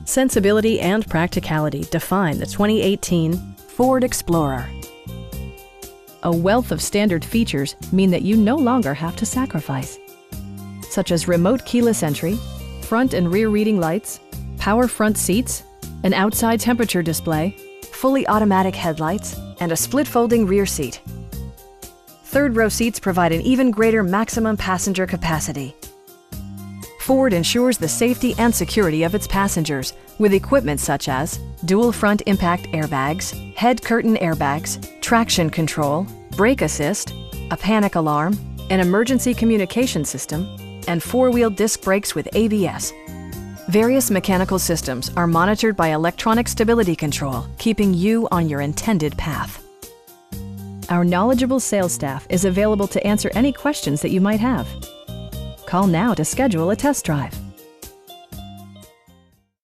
Sensibility and practicality define the 2018 Ford Explorer. A wealth of standard features mean that you no longer have to sacrifice, such as remote keyless entry, front and rear reading lights, power front seats, an outside temperature display, fully automatic headlights, and a split folding rear seat. Third row seats provide an even greater maximum passenger capacity. Ford ensures the safety and security of its passengers with equipment such as dual front impact airbags, head curtain airbags, traction control, brake assist, a panic alarm, an emergency communication system, and four-wheel disc brakes with ABS. Various mechanical systems are monitored by electronic stability control, keeping you on your intended path. Our knowledgeable sales staff is available to answer any questions that you might have. Call now to schedule a test drive.